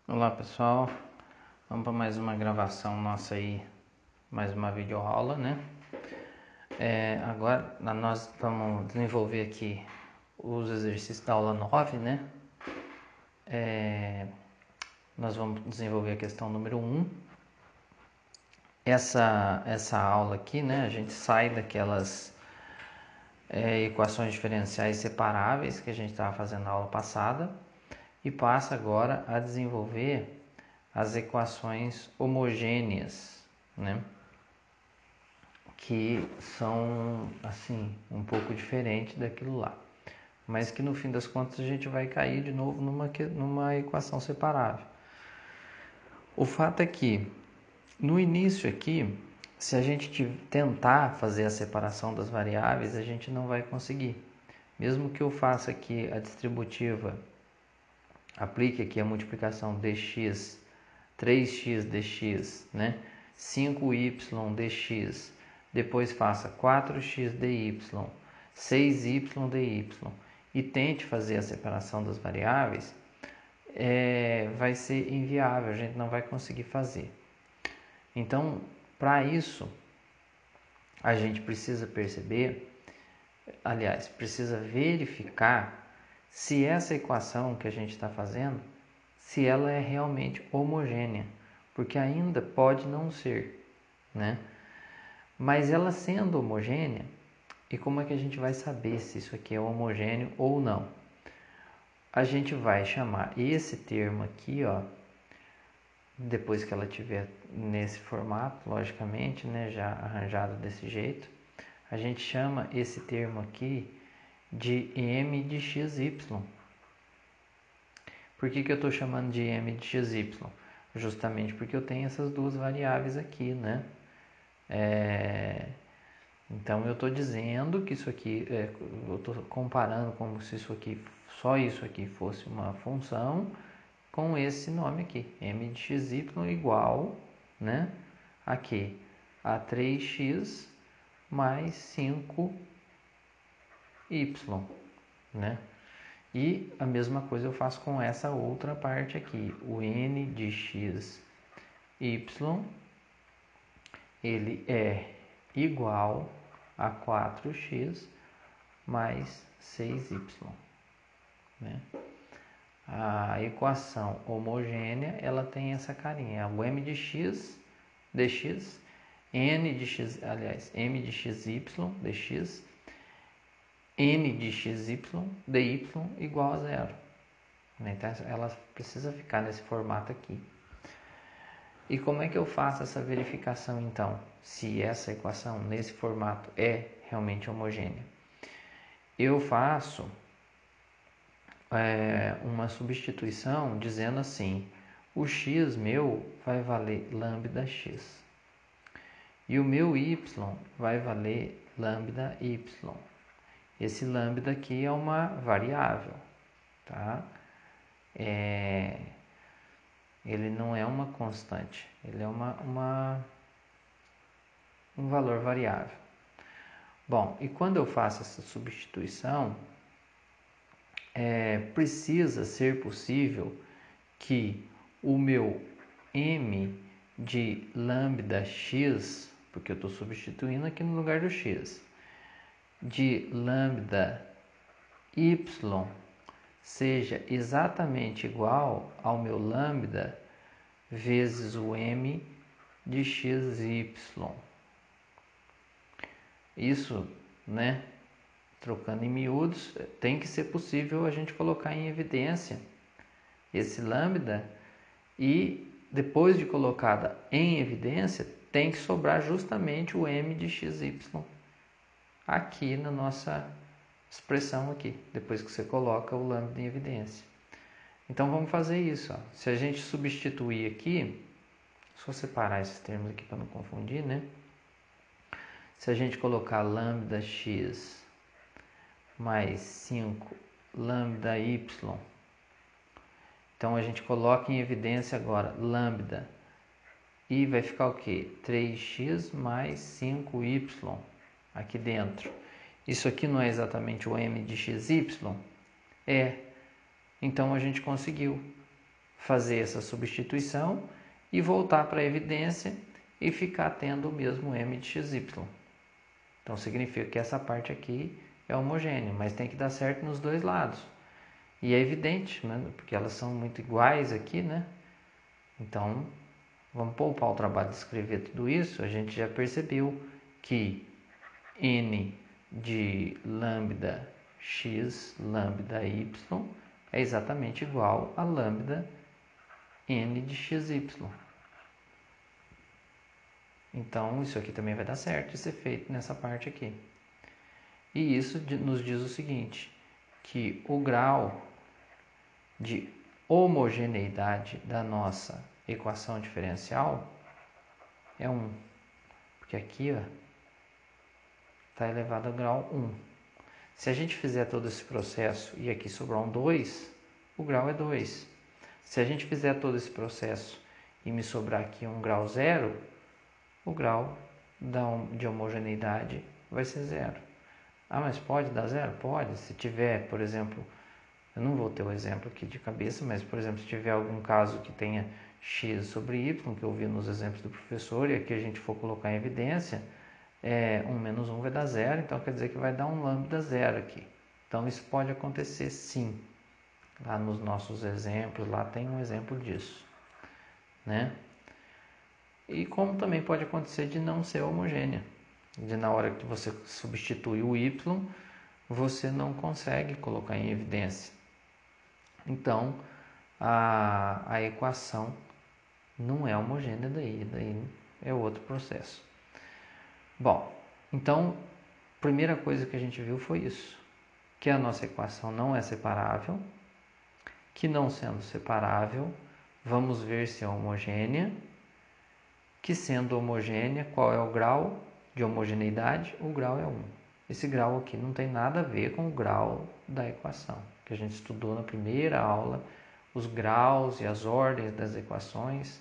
Olá pessoal, vamos para mais uma gravação nossa aí, mais uma videoaula, né? Agora nós vamos desenvolver aqui os exercícios da aula 9, né? Nós vamos desenvolver a questão número 1. Essa aula aqui, né? A gente sai daquelas equações diferenciais separáveis que a gente estava fazendo na aula passada e passa agora a desenvolver as equações homogêneas, né? Que são, assim, um pouco diferente daquilo lá, mas que no fim das contas a gente vai cair de novo numa equação separável. O fato é que, no início aqui, se a gente tentar fazer a separação das variáveis, a gente não vai conseguir. Mesmo que eu faça aqui a distributiva, aplique aqui a multiplicação dx, 3x dx, né? 5y dx, depois faça 4x dy, 6y dy e tente fazer a separação das variáveis, vai ser inviável, a gente não vai conseguir fazer. Então, para isso, a gente precisa precisa verificar se essa equação que a gente está fazendo, se ela é realmente homogênea, porque ainda pode não ser, né? Mas ela sendo homogênea, e como é que a gente vai saber se isso aqui é homogêneo ou não? A gente vai chamar esse termo aqui, ó, depois que ela estiver nesse formato, logicamente, né, já arranjado desse jeito, a gente chama esse termo aqui de m de xy. Por que eu estou chamando de m de xy? Justamente porque eu tenho essas duas variáveis aqui, né? Então eu estou dizendo que isso aqui, eu estou comparando como se só isso aqui fosse uma função com esse nome aqui, m de xy igual, né, a quê? A 3x mais 5y, né? E a mesma coisa eu faço com essa outra parte aqui, o n de x, y, ele é igual a 4x mais 6y, né? A equação homogênea, ela tem essa carinha, o m de x dx, m de xy dx, n de xy dy igual a zero. Então ela precisa ficar nesse formato aqui. E como é que eu faço essa verificação então, se essa equação nesse formato é realmente homogênea? Eu faço uma substituição dizendo assim, o x meu vai valer lambda x e o meu y vai valer lambda y. Esse lambda aqui é uma variável, tá? Ele não é uma constante, ele é um valor variável. Bom, e quando eu faço essa substituição, precisa ser possível que o meu m de lambda x, porque eu estou substituindo aqui no lugar do x, de lambda y seja exatamente igual ao meu lambda vezes o m de xy. Isso, né, trocando em miúdos, tem que ser possível a gente colocar em evidência esse lambda e depois de colocada em evidência, tem que sobrar justamente o m de xy aqui na nossa expressão aqui, depois que você coloca o lambda em evidência. Então vamos fazer isso, ó. Se a gente substituir aqui, só separar esses termos aqui para não confundir, né? Se a gente colocar lambda x mais 5 lambda y Então a gente coloca em evidência agora lambda e vai ficar o quê? 3x mais 5y aqui dentro. Isso aqui não é exatamente o m de xy? É. Então a gente conseguiu fazer essa substituição e voltar para a evidência e ficar tendo o mesmo m de xy. Então significa que essa parte aqui é homogênea, mas tem que dar certo nos dois lados. E é evidente, né? Porque elas são muito iguais aqui, né? Então, vamos poupar o trabalho de escrever tudo isso. A gente já percebeu que n de lambda x, lambda y é exatamente igual a lambda n de xy. Então, isso aqui também vai dar certo de ser feito nessa parte aqui. E isso nos diz o seguinte, que o grau de homogeneidade da nossa equação diferencial é 1. Porque aqui está elevado ao grau 1. Se a gente fizer todo esse processo e aqui sobrar um 2, o grau é 2. Se a gente fizer todo esse processo e me sobrar aqui um grau 0, o grau de homogeneidade vai ser 0. Ah, mas pode dar 0? Pode. Se tiver, por exemplo, eu não vou ter o exemplo aqui de cabeça, mas, por exemplo, se tiver algum caso que tenha x sobre y, que eu vi nos exemplos do professor, e aqui a gente for colocar em evidência, 1 menos 1 vai dar 0, então quer dizer que vai dar um lambda 0 aqui. Então isso pode acontecer sim. Lá nos nossos exemplos, lá tem um exemplo disso, né? E como também pode acontecer de não ser homogênea, de na hora que você substitui o y, você não consegue colocar em evidência. Então, a equação não é homogênea daí é outro processo. Bom, então, a primeira coisa que a gente viu foi isso, que a nossa equação não é separável, que não sendo separável, vamos ver se é homogênea, que sendo homogênea, qual é o grau de homogeneidade? O grau é 1. Esse grau aqui não tem nada a ver com o grau da equação, que a gente estudou na primeira aula, os graus e as ordens das equações,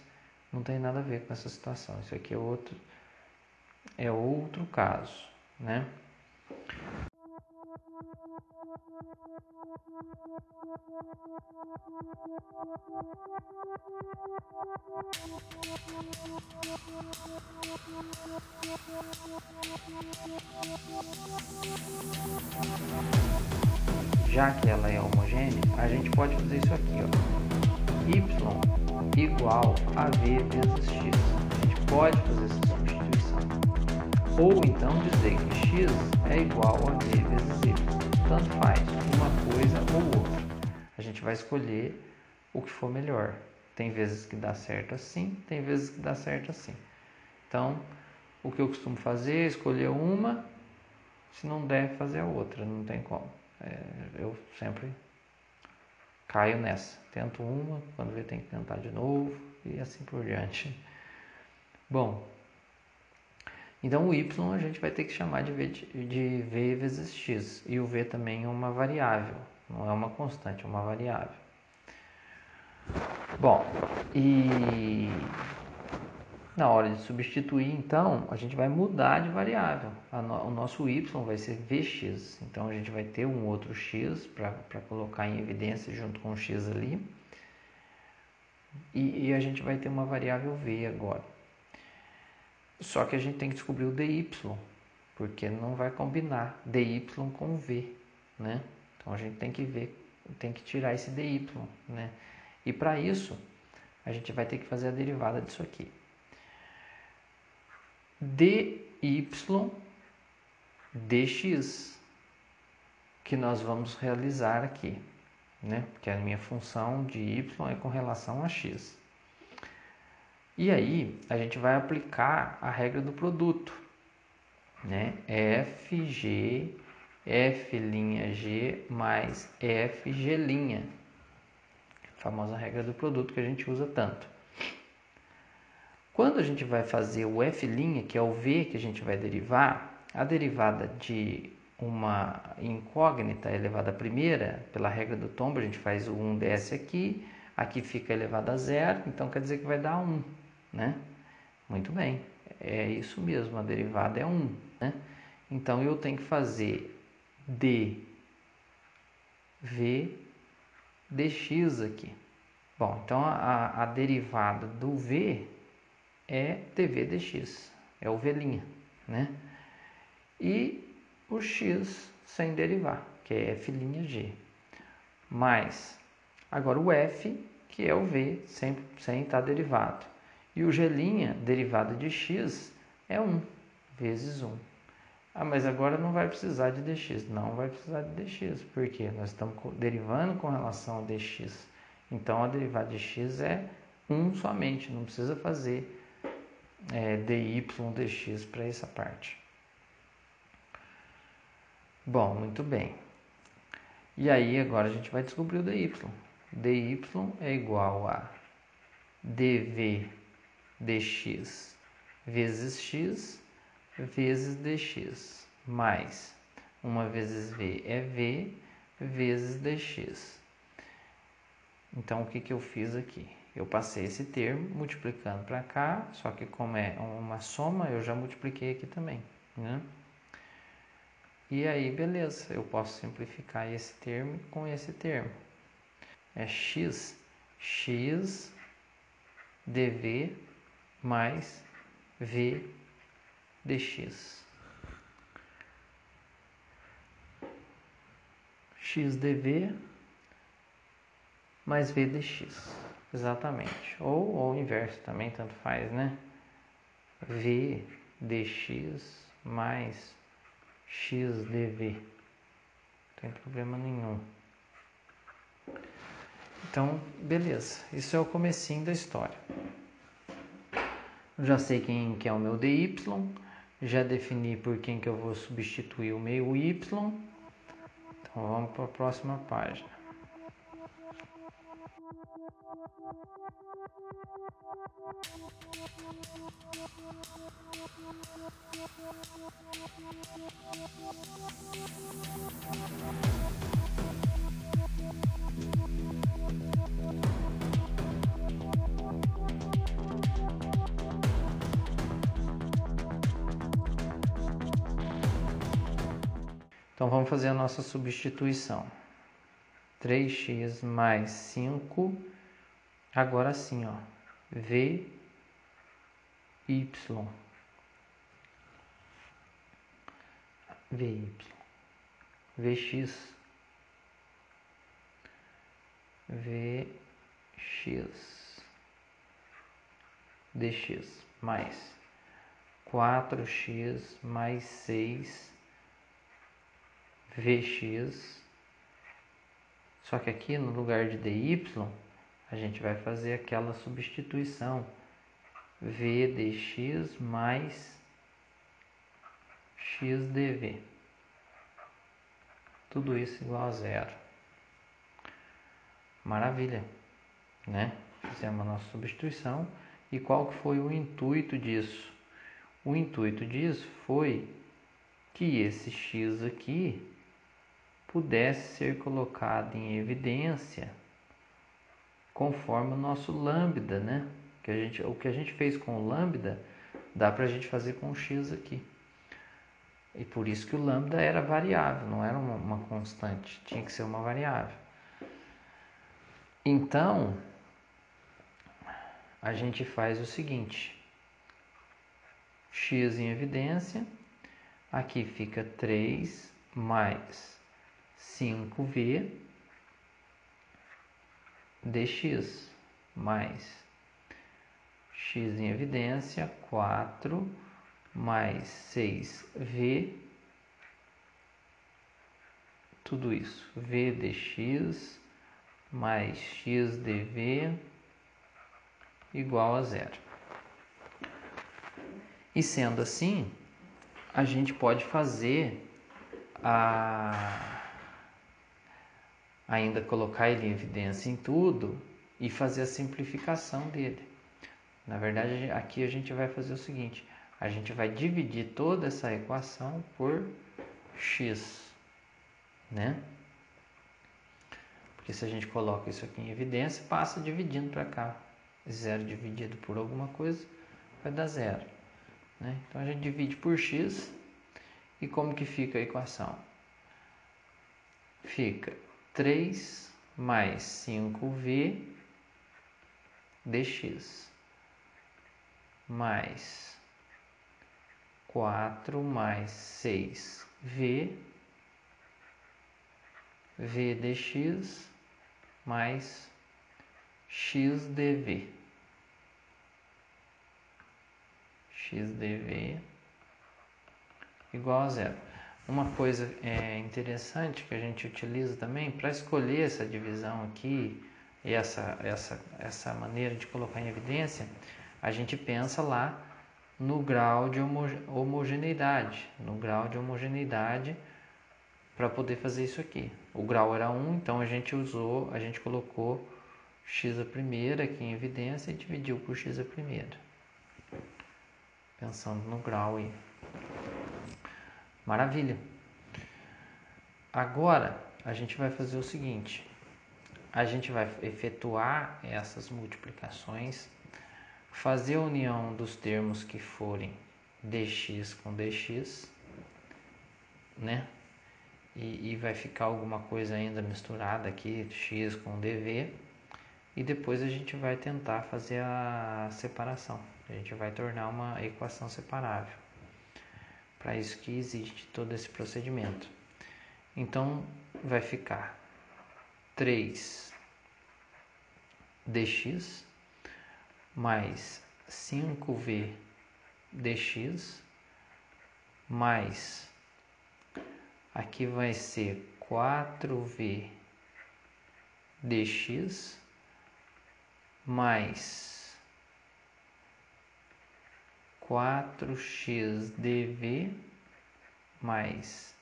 não tem nada a ver com essa situação. Isso aqui é outro caso, né? Já que ela é homogênea, a gente pode fazer isso aqui, ó. Y igual a V vezes X. A gente pode fazer essa substituição. Ou então dizer que X é igual a V vezes Y. Tanto faz, uma coisa ou outra. A gente vai escolher o que for melhor. Tem vezes que dá certo assim, tem vezes que dá certo assim. Então, o que eu costumo fazer é escolher uma, se não der, fazer a outra, não tem como. Eu sempre caio nessa. Tento uma, quando vê tem que tentar de novo e assim por diante. Bom, então o y a gente vai ter que chamar de v vezes x. E o v também é uma variável, não é uma constante, é uma variável. Bom, e na hora de substituir, então, a gente vai mudar de variável. O nosso y vai ser vx. Então, a gente vai ter um outro x para colocar em evidência junto com o x ali. E a gente vai ter uma variável v agora. Só que a gente tem que descobrir o dy, porque não vai combinar dy com v, né? Então, a gente tem que ver, tem que tirar esse dy, né? E para isso, a gente vai ter que fazer a derivada disso aqui. dy dx, que nós vamos realizar aqui, né? Porque a minha função de y é com relação a x. E aí, a gente vai aplicar a regra do produto, né? FG, F'G mais FG', a famosa regra do produto que a gente usa tanto. Quando a gente vai fazer o F', que é o V que a gente vai derivar, a derivada de uma incógnita elevada à primeira, pela regra do tombo, a gente faz o 1 ds aqui, Aqui fica elevado a zero, então quer dizer que vai dar 1, né? Muito bem, é isso mesmo, a derivada é 1, né? Então eu tenho que fazer dv dx aqui. Bom, então a derivada do v é dv dx, é o v', né? E o x sem derivar, que é f'g, mais agora o f, que é o v sem estar derivado. E o g', derivada de x, é 1 vezes 1. Mas agora não vai precisar de dx. Não vai precisar de dx, porque nós estamos derivando com relação a dx. Então, a derivada de x é 1 somente, não precisa fazer dy dx para essa parte. Bom, muito bem. E aí, agora a gente vai descobrir o dy. dy é igual a dv dx vezes x vezes dx, mais 1 vezes v é v vezes dx. Então, o que eu fiz aqui? Eu passei esse termo multiplicando para cá, só que como é uma soma, eu já multipliquei aqui também, né? E aí, beleza, eu posso simplificar esse termo com esse termo. É x dv mais v dx. X dv mais v dx. Exatamente. Ou o inverso também, tanto faz, né? V dx mais x dv. Não tem problema nenhum. Então, beleza. Isso é o comecinho da história. Eu já sei quem que é o meu dy. Já defini por quem que eu vou substituir o meu y. Então, vamos para a próxima página. Então, vamos fazer a nossa substituição. 3x mais 5, agora sim, ó, vy, vy, vx, vx, dx, mais 4x mais 6, vx, só que aqui no lugar de dy, a gente vai fazer aquela substituição, v dx mais x dv, tudo isso igual a zero. Maravilha, né? Fizemos a nossa substituição. E qual que foi o intuito disso? O intuito disso foi que esse x aqui pudesse ser colocado em evidência conforme o nosso lambda, né? O que a gente fez com o lambda, dá para a gente fazer com o x aqui. E por isso que o lambda era variável, não era uma constante, tinha que ser uma variável. Então, a gente faz o seguinte, x em evidência, aqui fica 3 mais 5v dx, mais x em evidência, 4 mais 6v, tudo isso, v dx mais x dv igual a zero. E sendo assim, a gente pode fazer ainda colocar ele em evidência em tudo e fazer a simplificação dele. Na verdade, aqui a gente vai fazer o seguinte, a gente vai dividir toda essa equação por x, né? Porque se a gente coloca isso aqui em evidência, passa dividindo para cá. 0 dividido por alguma coisa vai dar 0. Né? Então a gente divide por x e como que fica a equação? Fica 3 mais 5v dx mais 4 mais 6v v dx mais x dv. X dv igual a 0. Uma coisa interessante que a gente utiliza também para escolher essa divisão aqui e essa maneira de colocar em evidência, a gente pensa lá no grau de homogeneidade, para poder fazer isso aqui. O grau era 1, então a gente colocou x a primeira aqui em evidência e dividiu por x a primeira. Pensando no grau aí. Maravilha. Agora a gente vai fazer o seguinte. A gente vai efetuar essas multiplicações, fazer a união dos termos que forem dx com dx, né? E vai ficar alguma coisa ainda misturada aqui, x com dv. E depois a gente vai tentar fazer a separação. A gente vai tornar uma equação separável. Para isso que existe todo esse procedimento. Então, vai ficar 3 dx mais 5v dx mais, aqui vai ser 4v dx mais 4x dv mais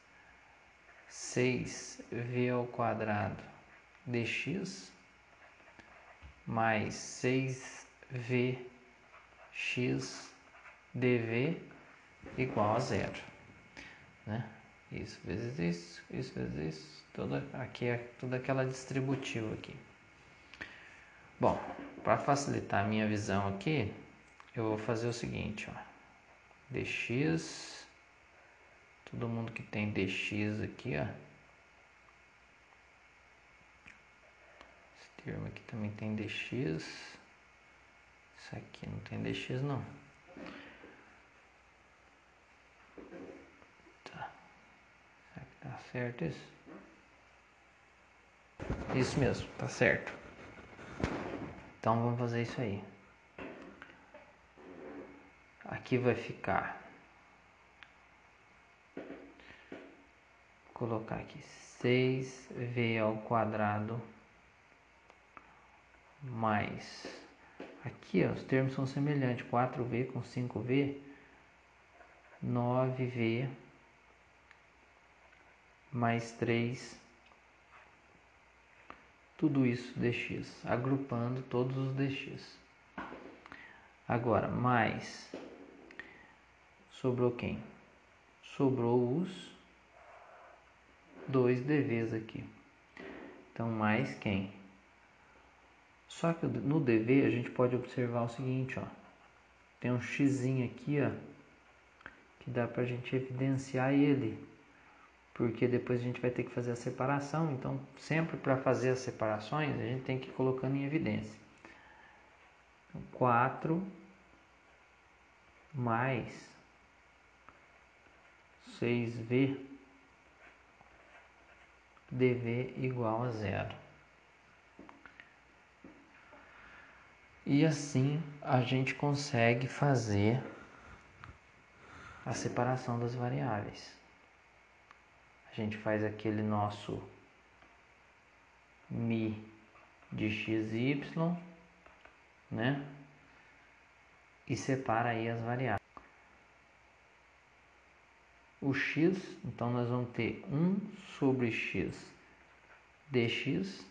6v ao quadrado dx mais 6v x dv igual a 0. Né? Isso vezes isso vezes isso. Aqui é toda aquela distributiva aqui. Bom, para facilitar a minha visão aqui, eu vou fazer o seguinte, ó. Dx, todo mundo que tem dx aqui, ó. Esse termo aqui também tem dx. Isso aqui não tem dx não. Tá. Será que tá certo isso? Isso mesmo, tá certo. Então vamos fazer isso aí. Aqui vai ficar, vou colocar aqui 6v ao quadrado mais, aqui ó, os termos são semelhantes, 4v com 5v, 9v mais 3, tudo isso dx, agrupando todos os dx. Agora, mais, sobrou quem? Sobrou os 2 dvs aqui. Então, mais quem? Só que no dv a gente pode observar o seguinte, ó. Tem um xzinho aqui, ó, que dá pra gente evidenciar ele. Porque depois a gente vai ter que fazer a separação. Então, sempre para fazer as separações, a gente tem que ir colocando em evidência. Então, 4 mais 6v dv igual a 0. E assim a gente consegue fazer a separação das variáveis. A gente faz aquele nosso mi de xy, né? E separa aí as variáveis. O x, então nós vamos ter 1 sobre x dx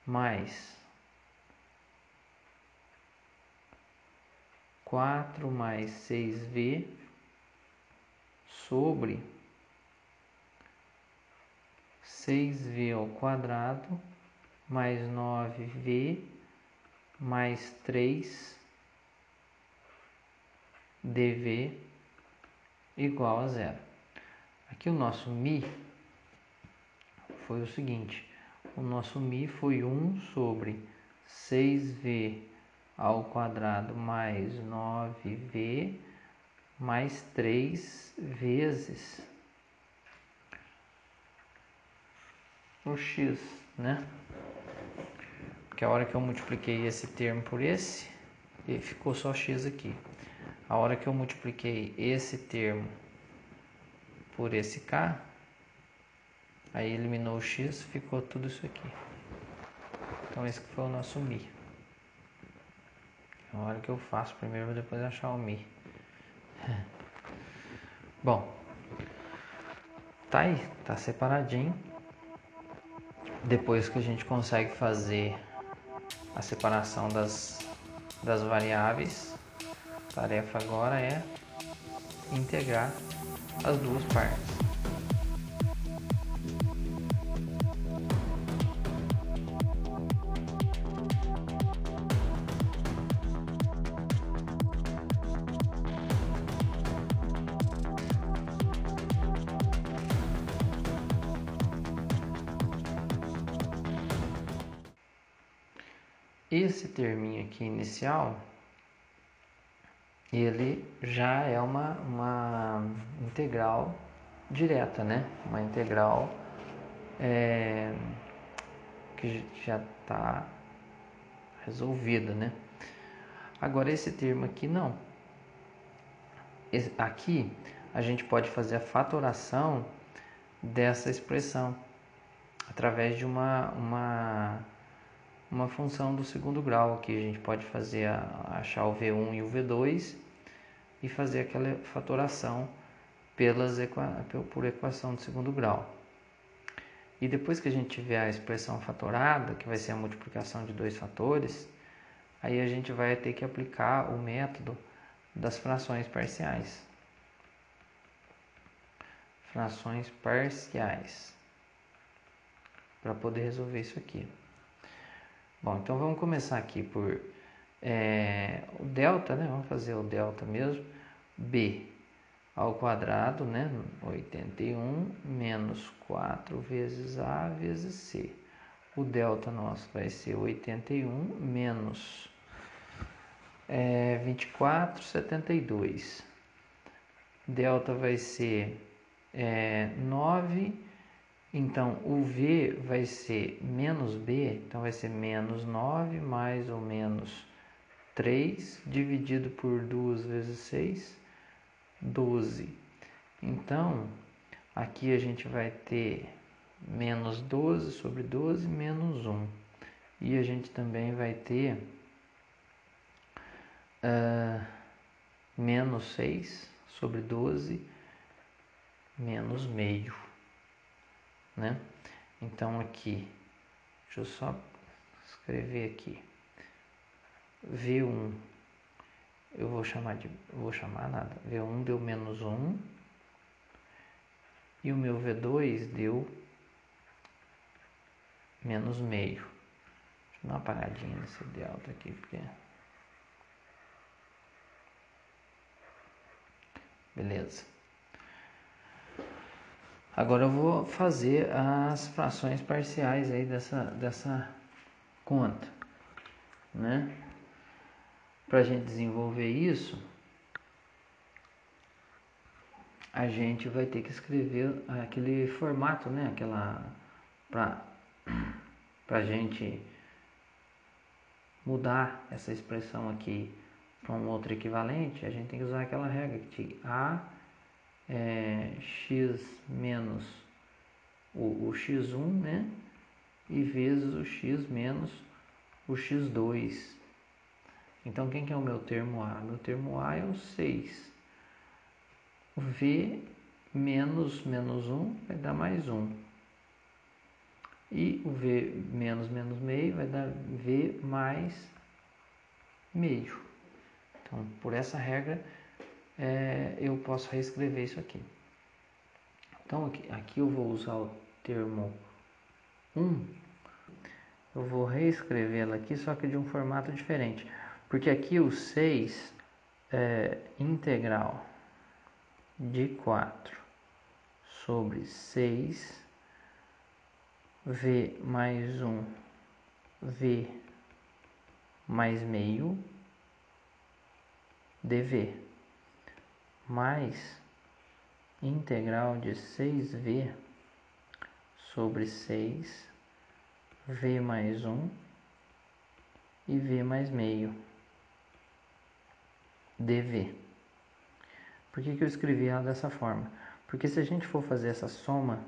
mais 4 mais 6v sobre 6v ao quadrado mais 9v mais 3dv igual a zero. Aqui o nosso mi foi o seguinte, o nosso mi foi 1 sobre 6v ao quadrado mais 9v mais 3 vezes o x, né? Porque a hora que eu multipliquei esse termo por esse, ficou só x aqui. A hora que eu multipliquei esse termo por esse k, aí eliminou o x, ficou tudo isso aqui. Então esse que foi o nosso mi. A hora que eu faço primeiro, depois achar o mi. Bom, tá aí, tá separadinho. Depois que a gente consegue fazer a separação das variáveis, a tarefa agora é integrar as duas partes. Esse terminho aqui inicial, ele já é uma integral direta, né? Uma integral que já está resolvida, né? Agora esse termo aqui não. Aqui a gente pode fazer a fatoração dessa expressão através de uma função do segundo grau. Aqui a gente pode fazer achar o V1 e o V2 e fazer aquela fatoração por equação de segundo grau. E depois que a gente tiver a expressão fatorada, que vai ser a multiplicação de dois fatores, aí a gente vai ter que aplicar o método das frações parciais. Frações parciais. Para poder resolver isso aqui. Bom, então vamos começar aqui por o delta, né? Vamos fazer o delta mesmo. B ao quadrado, né? 81 menos 4 vezes A vezes C. O delta nosso vai ser 81 menos 24, 72. Delta vai ser 9. Então, o V vai ser menos B, então vai ser menos 9 mais ou menos 3, dividido por 2 vezes 6, 12. Então, aqui a gente vai ter menos 12 sobre 12, menos 1. E a gente também vai ter menos 6 sobre 12, menos meio. Né? Então aqui, deixa eu só escrever aqui, V1, vou chamar nada, V1 deu menos 1, e o meu V2 deu menos meio. Deixa eu dar uma apagadinha nesse delta aqui, porque... Beleza. Agora eu vou fazer as frações parciais aí dessa conta, né? Para a gente desenvolver isso, a gente vai ter que escrever aquele formato, né? Para a gente mudar essa expressão aqui para um outro equivalente, a gente tem que usar aquela regra de A x menos o x1, né? E vezes o x menos o x2. Então, quem que é o meu termo A? Meu termo A é o 6. O V menos 1 vai dar mais 1. E o V menos meio vai dar V mais meio. Então, por essa regra, eu posso reescrever isso aqui. Então, aqui eu vou usar o termo 1, eu vou reescrevê-la aqui, só que de um formato diferente. Porque aqui o 6 é integral de 4 sobre 6 v mais 1 v mais meio dv mais integral de 6v sobre 6 v mais 1 e v mais meio dv. Por que eu escrevi ela dessa forma? Porque se a gente for fazer essa soma,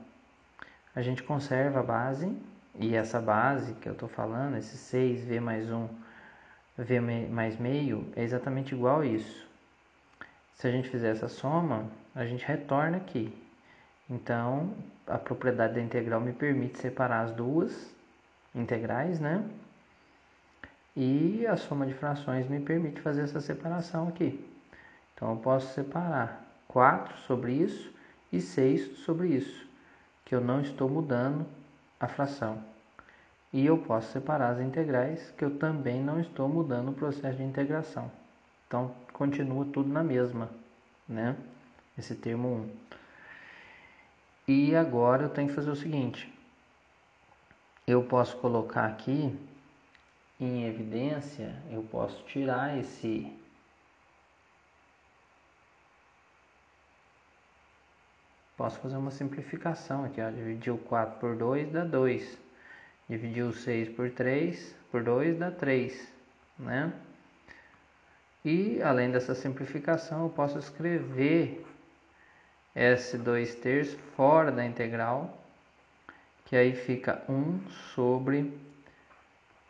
a gente conserva a base, e essa base que eu estou falando, esse 6v mais 1, v mais meio, é exatamente igual a isso. Se a gente fizer essa soma, a gente retorna aqui. Então, a propriedade da integral me permite separar as duas integrais, né? E a soma de frações me permite fazer essa separação aqui. Então, eu posso separar 4 sobre isso e 6 sobre isso, que eu não estou mudando a fração. E eu posso separar as integrais, que eu também não estou mudando o processo de integração. Então, continua tudo na mesma, né? Esse termo 1. E agora eu tenho que fazer o seguinte. Eu posso colocar aqui em evidência, eu posso tirar esse... Posso fazer uma simplificação aqui, ó. Dividir o 4 por 2 dá 2. Dividir o 6 por 3, por 2 dá 3, né? E, além dessa simplificação, eu posso escrever S2 terços fora da integral, que aí fica 1 sobre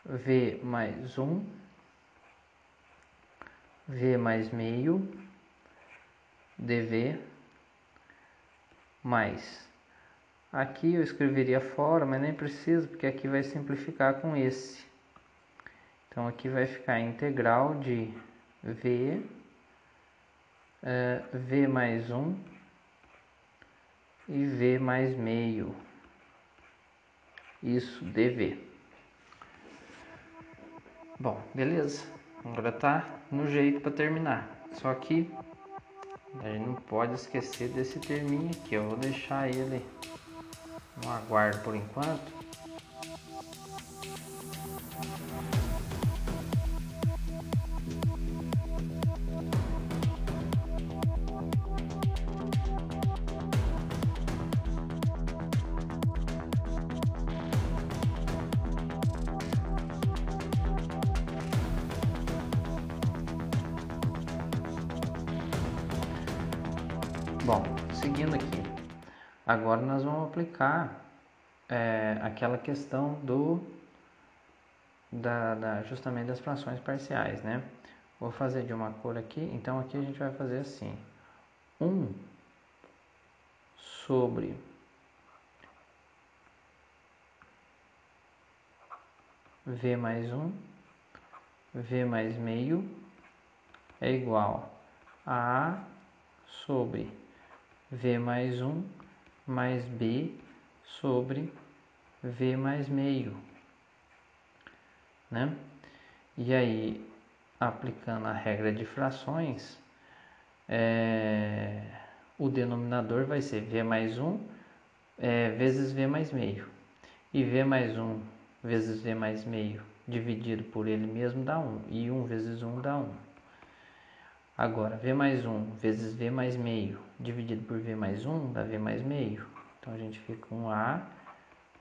V mais 1, V mais meio, dV, mais. Aqui eu escreveria fora, mas nem preciso, porque aqui vai simplificar com esse. Então, aqui vai ficar a integral de V, V mais 1 e V mais meio. Isso, dV. Bom, beleza. Agora tá no jeito para terminar. Só que a gente não pode esquecer desse terminho aqui. Eu vou deixar ele no aguardo por enquanto. Bom, seguindo aqui, agora nós vamos aplicar aquela questão justamente das frações parciais, né? Vou fazer de uma cor aqui, então aqui a gente vai fazer assim, 1 sobre V mais 1, V mais meio é igual a A sobre V mais 1 mais B sobre V mais meio, né? E aí, aplicando a regra de frações, o denominador vai ser V mais 1 vezes V mais meio. E V mais 1 vezes V mais meio dividido por ele mesmo dá 1. E 1 vezes 1 dá 1. Agora, V mais 1 vezes V mais meio dividido por V mais 1 dá V mais meio. Então, a gente fica com A,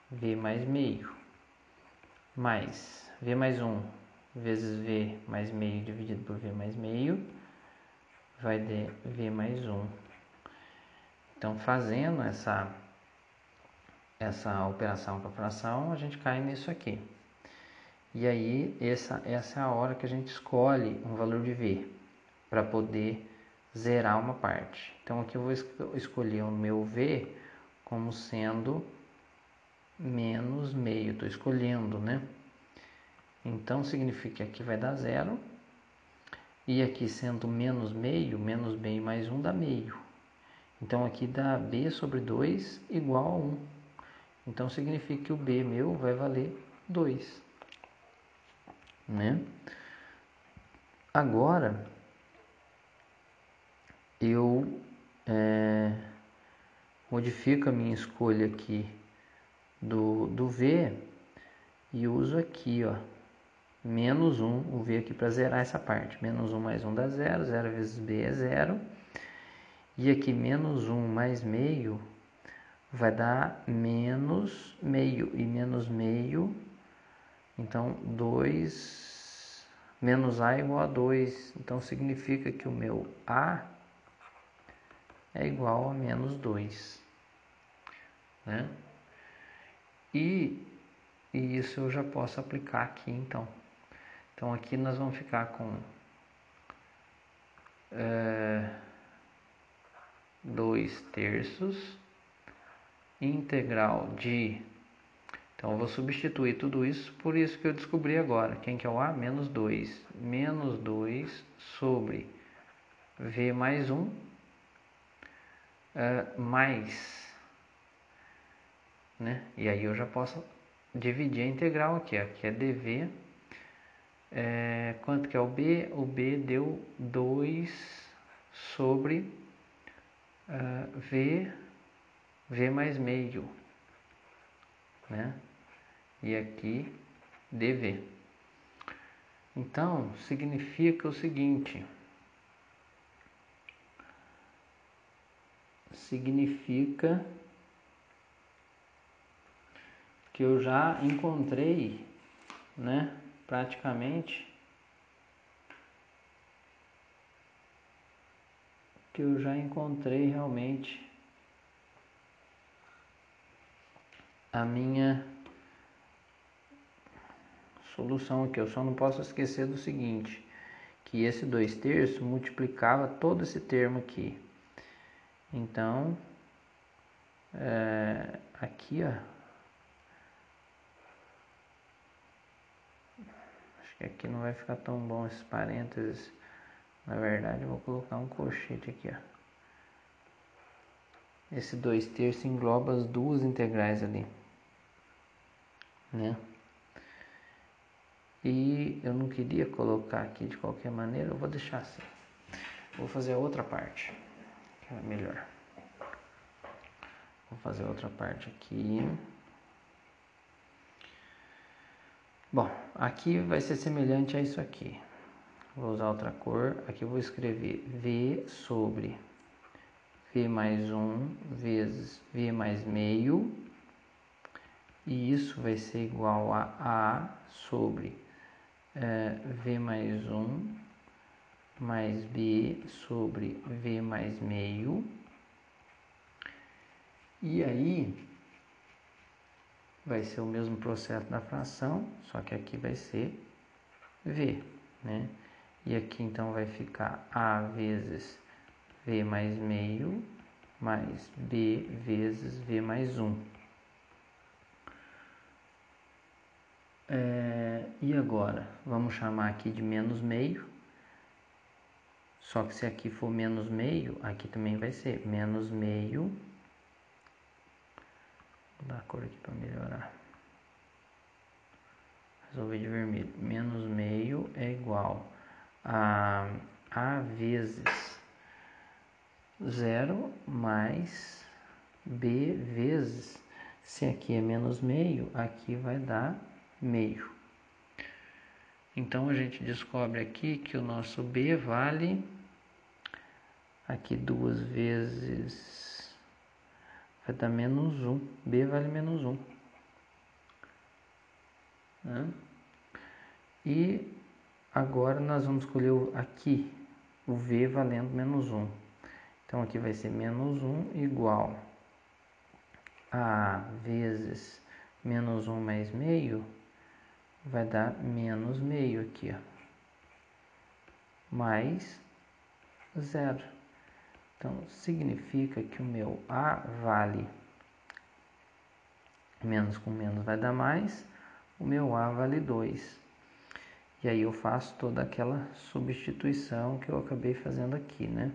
V mais meio, mais V mais 1 vezes V mais meio dividido por V mais meio, vai dar V mais 1. Então, fazendo essa operação com a fração, a gente cai nisso aqui. E aí, essa é a hora que a gente escolhe um valor de V para poder zerar uma parte. Então, aqui eu vou escolher o meu V como sendo menos meio. Estou escolhendo, né? Então, significa que aqui vai dar 0. E aqui sendo menos meio mais 1 dá meio. Então, aqui dá B sobre 2 igual a 1. Então significa que o B meu vai valer 2, né? Agora eu modifico a minha escolha aqui do V e uso aqui, ó, menos 1, o V aqui para zerar essa parte. Menos 1 mais 1 dá 0, 0 vezes B é 0. E aqui menos 1 mais meio vai dar menos meio. E menos meio, então 2 menos A é igual a 2. Então significa que o meu A é igual a menos 2. Né? E isso eu já posso aplicar aqui então. Então aqui nós vamos ficar com 2 terços integral de... Então eu vou substituir tudo isso por isso que eu descobri agora. Quem que é o A? Menos 2. Menos 2 sobre V mais 1 mais... Né? E aí eu já posso dividir a integral aqui. Aqui é dv. Quanto que é o B? O B deu 2 sobre V mais meio, né? E aqui dv. Então significa o seguinte, significa que eu já encontrei, né, praticamente, que eu já encontrei realmente a minha solução aqui. Eu só não posso esquecer do seguinte, que esse 2 terços multiplicava todo esse termo aqui. Então, aqui, ó, acho que aqui não vai ficar tão bom esses parênteses. Na verdade, eu vou colocar um colchete aqui, ó. Esse 2 terços engloba as duas integrais ali, né? E eu não queria colocar aqui de qualquer maneira, eu vou deixar assim. Vou fazer a outra parte, que é melhor. Vou fazer outra parte aqui. Bom, aqui vai ser semelhante a isso aqui. Vou usar outra cor. Aqui eu vou escrever V sobre V mais 1 vezes V mais meio. E isso vai ser igual a A sobre V mais 1 mais B sobre V mais meio. E aí vai ser o mesmo processo da fração, só que aqui vai ser V, né? E aqui então vai ficar A vezes V mais meio mais B vezes V mais 1. E agora, vamos chamar aqui de menos meio. Só que se aqui for menos meio, aqui também vai ser menos meio. Vou dar a cor aqui para melhorar. Resolver de vermelho. Menos meio é igual a A vezes 0 mais B vezes, se aqui é menos meio, aqui vai dar meio. Então a gente descobre aqui que o nosso B vale, aqui 2 vezes, vai dar menos 1. B vale menos 1. Né? E agora nós vamos escolher aqui o V valendo menos 1. Então aqui vai ser menos 1 igual a vezes menos 1 mais meio, vai dar menos meio aqui, ó, mais 0. Então significa que o meu A vale, menos com menos vai dar mais, o meu A vale 2. E aí eu faço toda aquela substituição que eu acabei fazendo aqui, né?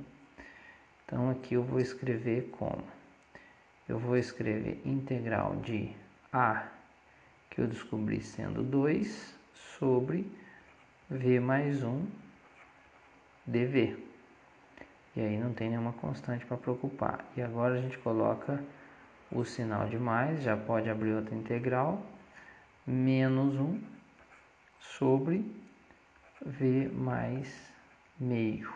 Então aqui eu vou escrever como eu vou escrever integral de A, que eu descobri sendo 2, sobre V mais 1 dV. E aí não tem nenhuma constante para preocupar. E agora a gente coloca o sinal de mais, já pode abrir outra integral, menos 1 sobre V mais meio.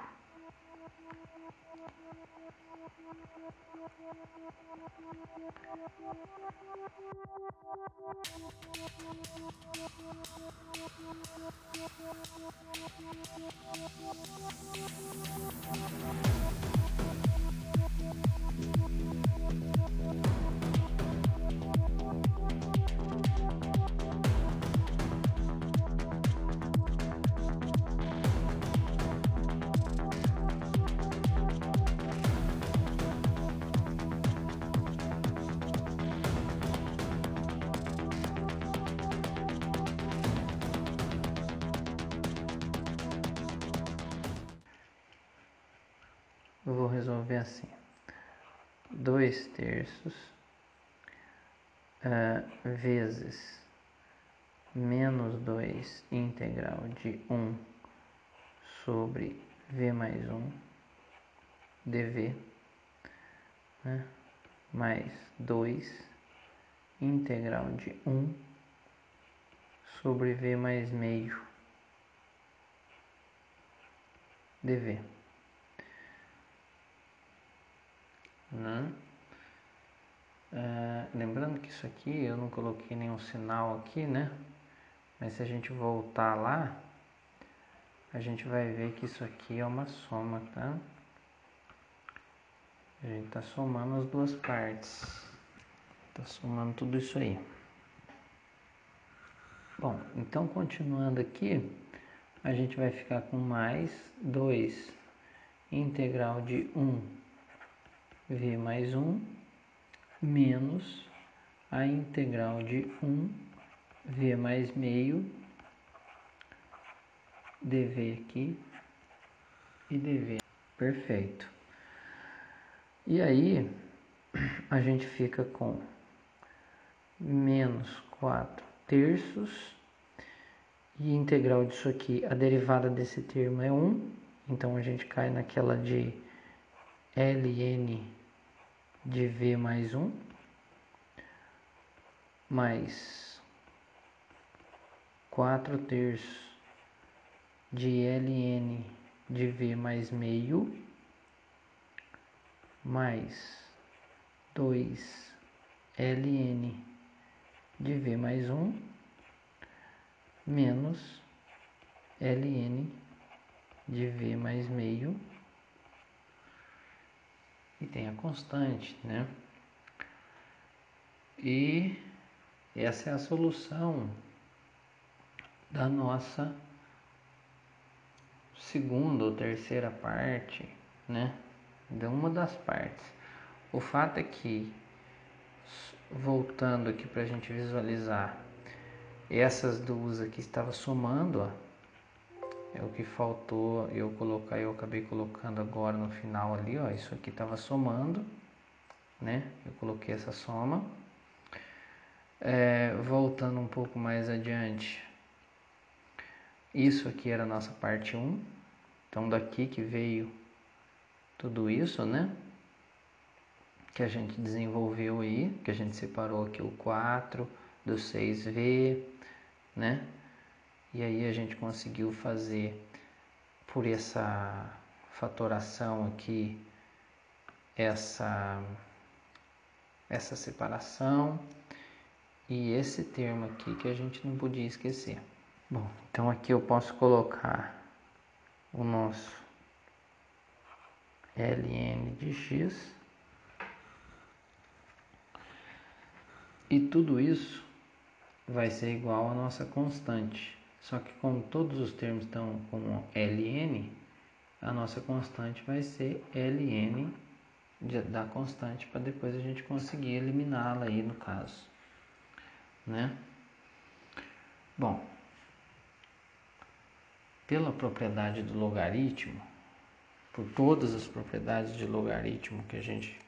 Eu vou resolver assim: 2/3 vezes menos 2 integral de 1 sobre V mais 1 dV, né? Mais 2 integral de 1 sobre V mais meio dV. Né? Lembrando que isso aqui eu não coloquei nenhum sinal aqui, né? Mas se a gente voltar lá, a gente vai ver que isso aqui é uma soma, tá? A gente está somando as duas partes. Está somando tudo isso aí. Bom, então continuando aqui, a gente vai ficar com mais 2 integral de 1 V mais 1 menos a integral de 1 V mais meio dV aqui e dV. Perfeito. E aí a gente fica com menos 4/3 e integral disso aqui, a derivada desse termo é 1, então a gente cai naquela de ln de V mais 1 mais 4/3 de ln de V mais meio mais 2 ln de V mais 1 menos ln de V mais meio, e tem a constante, né? E essa é a solução da nossa segunda ou terceira parte, né? De uma das partes. O fato é que, voltando aqui para a gente visualizar, essas duas aqui estavam somando, ó, é o que faltou eu colocar, eu acabei colocando agora no final ali, ó, isso aqui estava somando, né? Eu coloquei essa soma. Voltando um pouco mais adiante, isso aqui era a nossa parte 1, então daqui que veio tudo isso, né? Que a gente desenvolveu aí, que a gente separou aqui o 4 do 6V, né? E aí a gente conseguiu fazer por essa fatoração aqui, essa separação e esse termo aqui que a gente não podia esquecer. Bom, então aqui eu posso colocar o nosso ln de x e tudo isso vai ser igual à nossa constante. Só que como todos os termos estão com ln, a nossa constante vai ser ln da constante, para depois a gente conseguir eliminá-la aí no caso, né? Bom, pela propriedade do logaritmo, por todas as propriedades de logaritmo que a gente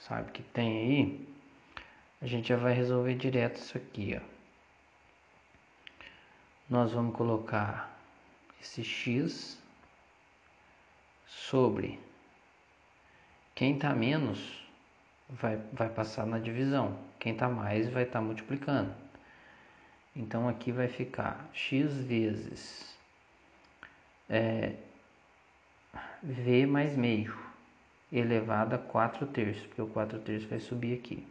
sabe que tem aí, a gente já vai resolver direto isso aqui, ó. Nós vamos colocar esse x sobre quem está menos vai passar na divisão, quem está mais vai estar multiplicando. Então aqui vai ficar x vezes v mais meio elevado a 4/3, porque o 4/3 vai subir aqui.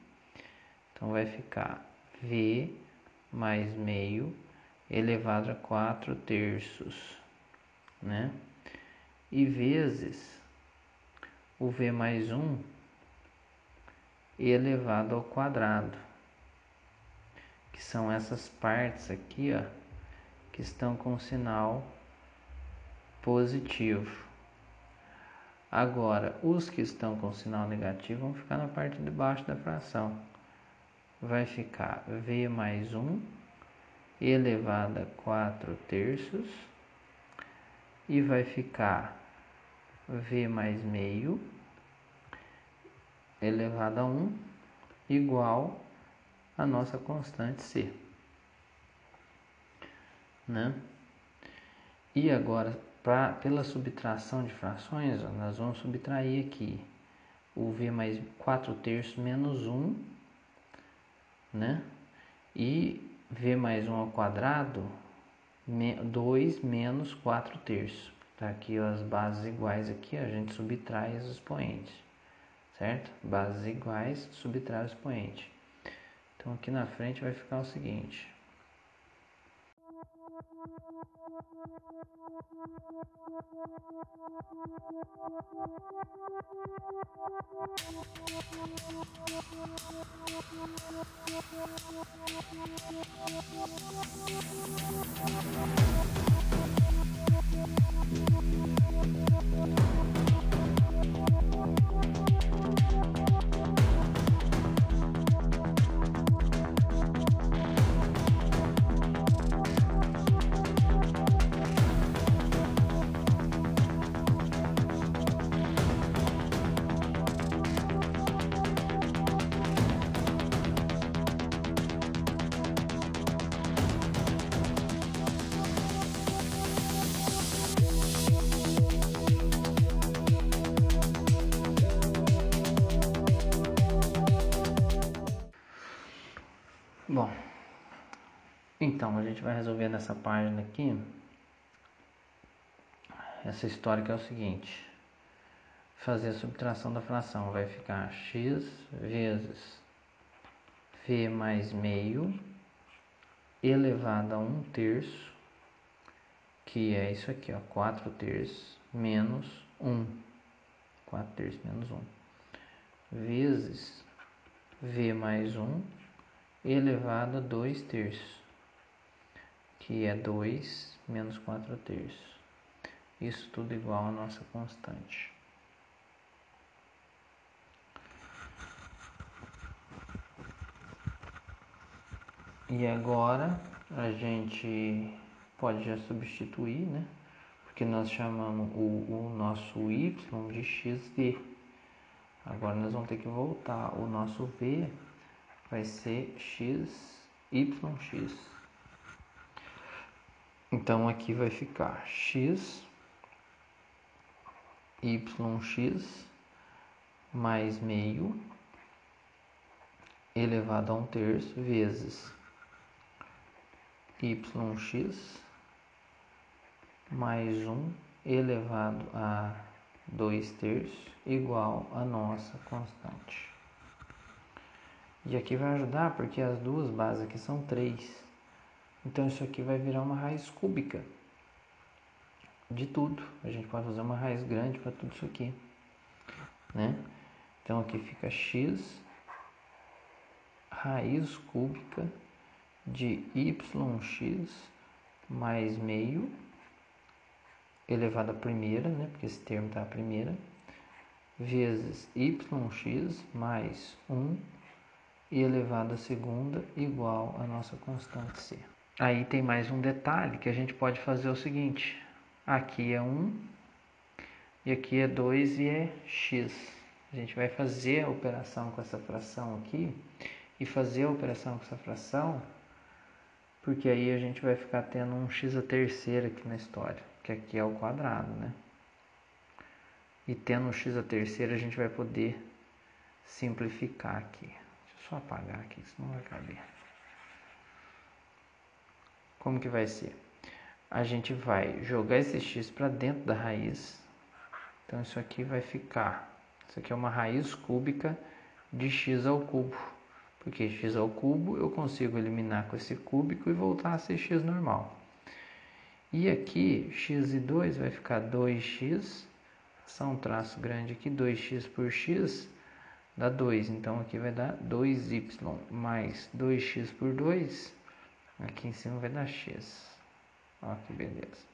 Então vai ficar v mais meio elevado a 4/3, né? E vezes o v mais 1 elevado ao quadrado, que são essas partes aqui, ó, que estão com sinal positivo. Agora, os que estão com sinal negativo vão ficar na parte de baixo da fração. Vai ficar v mais 1 elevado a 4/3 e vai ficar v mais meio elevado a 1 igual a nossa constante c, né? E agora, pela subtração de frações, ó, nós vamos subtrair aqui o v mais 4/3 menos 1, né? E v mais 1 ao quadrado, 2 menos 4/3. Tá aqui ó, as bases iguais aqui, ó, a gente subtrai os expoentes, certo? Bases iguais, subtrai o expoente. Então aqui na frente vai ficar o seguinte. Bom, então a gente vai resolver nessa página aqui essa história que é o seguinte: fazer a subtração da fração, vai ficar x vezes v mais meio elevado a 1/3, que é isso aqui, ó, 4/3 menos 1, 4/3 menos 1, vezes v mais 1 elevado a 2/3, que é 2 menos 4/3. Isso tudo igual a nossa constante. E agora a gente pode já substituir, né? Porque nós chamamos o nosso y de xv. Agora nós vamos ter que voltar. O nosso v vai ser xyx. Então aqui vai ficar x yx mais meio elevado a 1/3 vezes yx mais 1 elevado a 2/3 igual a nossa constante. E aqui vai ajudar porque as duas bases aqui são 3. Então isso aqui vai virar uma raiz cúbica de tudo. A gente pode fazer uma raiz grande para tudo isso aqui, né? Então aqui fica x raiz cúbica de yx mais meio elevado à primeira, né? Porque esse termo está à primeira, vezes yx mais 1 elevado à segunda igual a nossa constante c. Aí tem mais um detalhe que a gente pode fazer o seguinte: aqui é 1 e aqui é 2 e é x. A gente vai fazer a operação com essa fração aqui e fazer a operação com essa fração, porque aí a gente vai ficar tendo um x à terceira aqui na história, que aqui é o quadrado, né? E tendo um x à terceira a gente vai poder simplificar aqui. Deixa eu só apagar aqui, senão não vai caber. Como que vai ser? A gente vai jogar esse x para dentro da raiz. Então isso aqui vai ficar... Isso aqui é uma raiz cúbica de x ao cubo. Porque x ao cubo eu consigo eliminar com esse cúbico e voltar a ser x normal. E aqui, x e 2 vai ficar 2x. Só um traço grande aqui, 2x por x dá 2. Então aqui vai dar 2y mais 2x por 2. Aqui em cima vai dar x. Ó que beleza.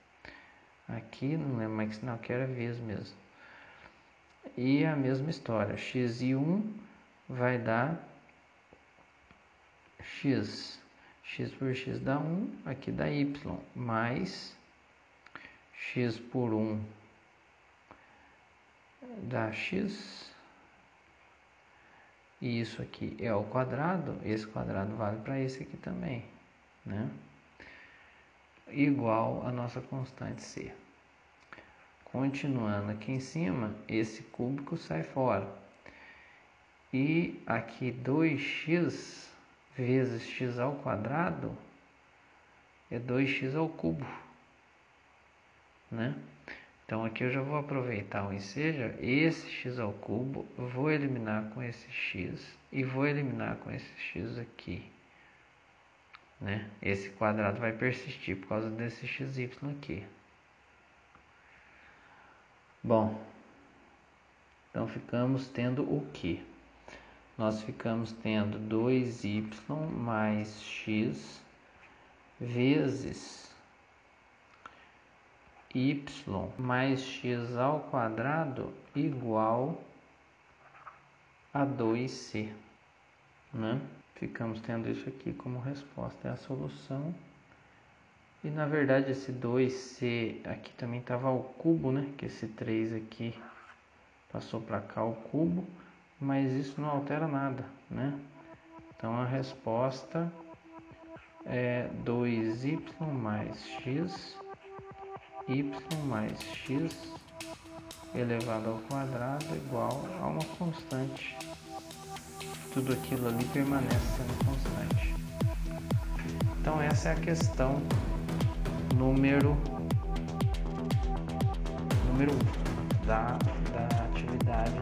Aqui não lembro mais que sinal que era vezes mesmo. E a mesma história. X e 1 vai dar x. X por x dá 1. Aqui dá y. Mais x por 1 dá x. E isso aqui é o quadrado. Esse quadrado vale para esse aqui também, né? Igual a nossa constante c. Continuando aqui em cima, esse cúbico sai fora. E aqui 2x vezes x ao quadrado é 2x ao cubo, né? Então aqui eu já vou aproveitar o enseja, esse x ao cubo, vou eliminar com esse x e vou eliminar com esse x aqui, né? Esse quadrado vai persistir por causa desse xy aqui. Bom, então ficamos tendo o que? Nós ficamos tendo 2y mais x vezes y mais x ao quadrado igual a 2c, né? Ficamos tendo isso aqui como resposta, é a solução. E na verdade esse 2c aqui também estava ao cubo, né? Que esse 3 aqui passou para cá ao cubo, mas isso não altera nada, né? Então a resposta é 2y mais x, y mais x elevado ao quadrado igual a uma constante. Tudo aquilo ali permanece sendo constante. Então essa é a questão número 1 da atividade